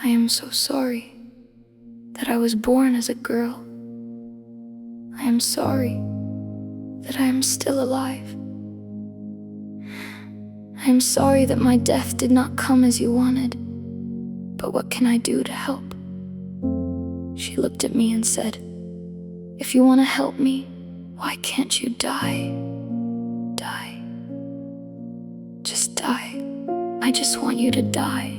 I am so sorry that I was born as a girl. I am sorry that I am still alive. I am sorry that my death did not come as you wanted, but what can I do to help? She looked at me and said, "If you want to help me, why can't you die? Die. Just die. I just want you to die.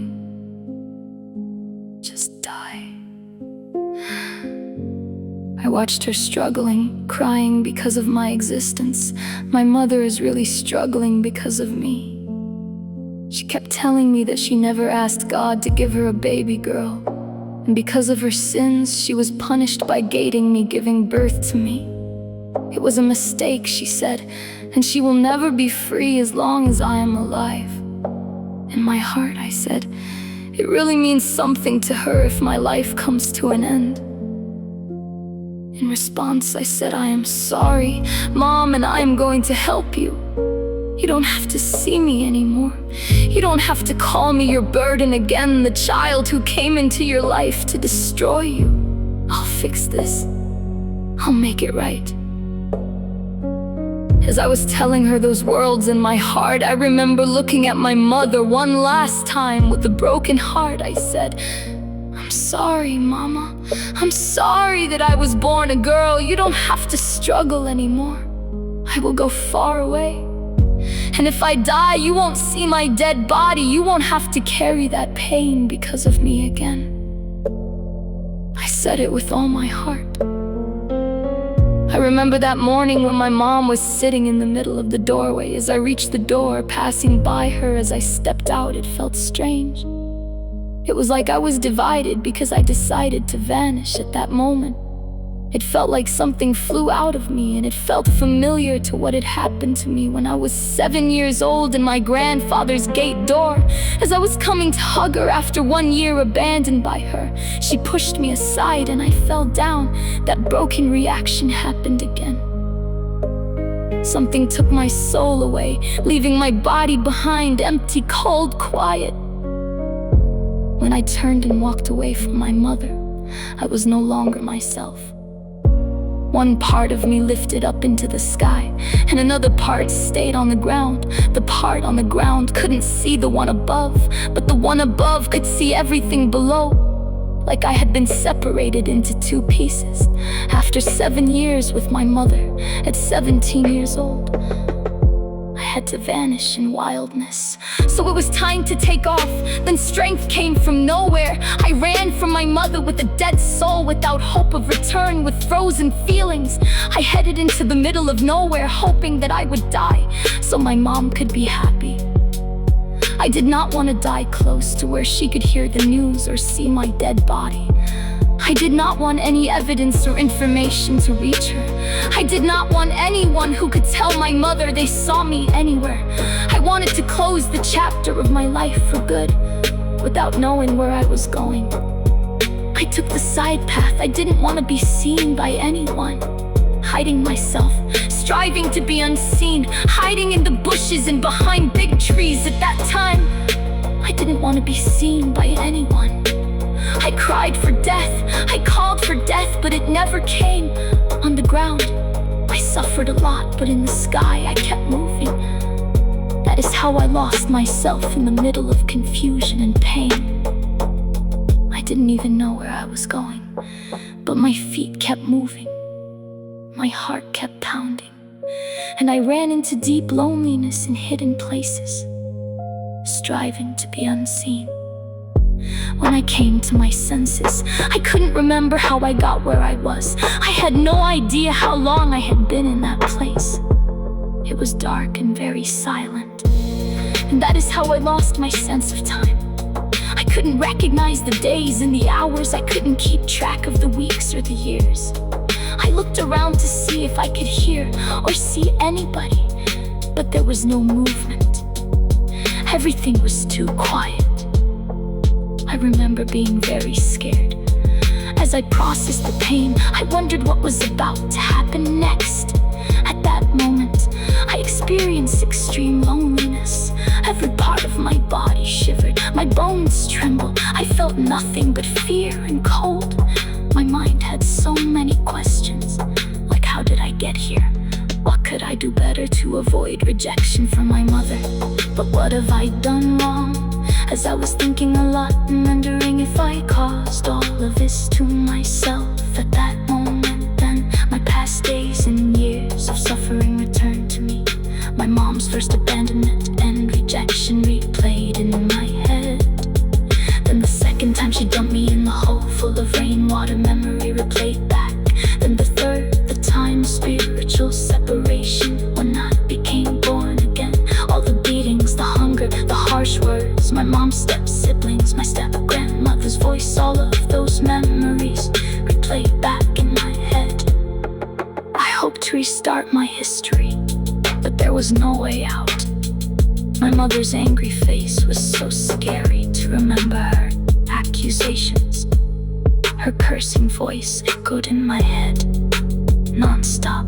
Just die." I watched her struggling, crying because of my existence. My mother is really struggling because of me. She kept telling me that she never asked God to give her a baby girl, and because of her sins, she was punished by gating me, giving birth to me. It was a mistake, she said, and she will never be free as long as I am alive. In my heart, I said, it really means something to her if my life comes to an end. In response, I said, "I am sorry, Mom, and I am going to help you. You don't have to see me anymore. You don't have to call me your burden again, the child who came into your life to destroy you. I'll fix this. I'll make it right." As I was telling her those words in my heart, I remember looking at my mother one last time with a broken heart. I said, "I'm sorry, Mama. I'm sorry that I was born a girl. You don't have to struggle anymore. I will go far away. And if I die, you won't see my dead body. You won't have to carry that pain because of me again." I said it with all my heart. I remember that morning when my mom was sitting in the middle of the doorway. As I reached the door, passing by her as I stepped out, it felt strange. It was like I was divided because I decided to vanish at that moment. It felt like something flew out of me, and it felt familiar to what had happened to me when I was 7 years old in my grandfather's gate door. As I was coming to hug her after 1 year abandoned by her, she pushed me aside and I fell down. That broken reaction happened again. Something took my soul away, leaving my body behind, empty, cold, quiet. When I turned and walked away from my mother, I was no longer myself. One part of me lifted up into the sky, and another part stayed on the ground. The part on the ground couldn't see the one above, but the one above could see everything below. Like I had been separated into two pieces. After 7 years with my mother, at 17 years old, I had to vanish in wildness. So it was time to take off. Then strength came from nowhere. I ran from my mother with a dead soul, without hope of return, with frozen feelings. I headed into the middle of nowhere, hoping that I would die so my mom could be happy. I did not want to die close to where she could hear the news or see my dead body. I did not want any evidence or information to reach her. I did not want anyone who could tell my mother they saw me anywhere. I wanted to close the chapter of my life for good, without knowing where I was going. I took the side path. I didn't want to be seen by anyone. Hiding myself, striving to be unseen, hiding in the bushes and behind big trees. At that time, I didn't want to be seen by anyone. I cried for death, I called for death, but it never came. On the ground, I suffered a lot, but in the sky I kept moving. That is how I lost myself in the middle of confusion and pain. I didn't even know where I was going, but my feet kept moving. My heart kept pounding, and I ran into deep loneliness in hidden places, striving to be unseen. When I came to my senses, I couldn't remember how I got where I was. I had no idea how long I had been in that place. It was dark and very silent, and that is how I lost my sense of time. I couldn't recognize the days and the hours. I couldn't keep track of the weeks or the years. I looked around to see if I could hear or see anybody, but there was no movement. Everything was too quiet. I remember being very scared. As I processed the pain, I wondered what was about to happen next. At that moment, I experienced extreme loneliness. Every part of my body shivered. My bones trembled. I felt nothing but fear and cold. My mind had so many questions, like how did I get here? What could I do better to avoid rejection from my mother? But what have I done wrong? As I was thinking a lot and wondering if I caused all of this to myself at that moment, then my past days and years of suffering returned to me. My mom's first abandonment and rejection replayed in my head. Then the second time she dumped me in the hole full of rainwater, memory replayed back. Then the third, the time of spiritual separation, when I became born again. All the beatings, the hunger, the harsh words, my mom's step-siblings, my step-grandmother's voice, all of those memories replayed back in my head. I hoped to restart my history, but there was no way out. My mother's angry face was so scary to remember. Her accusations, her cursing voice echoed in my head non-stop.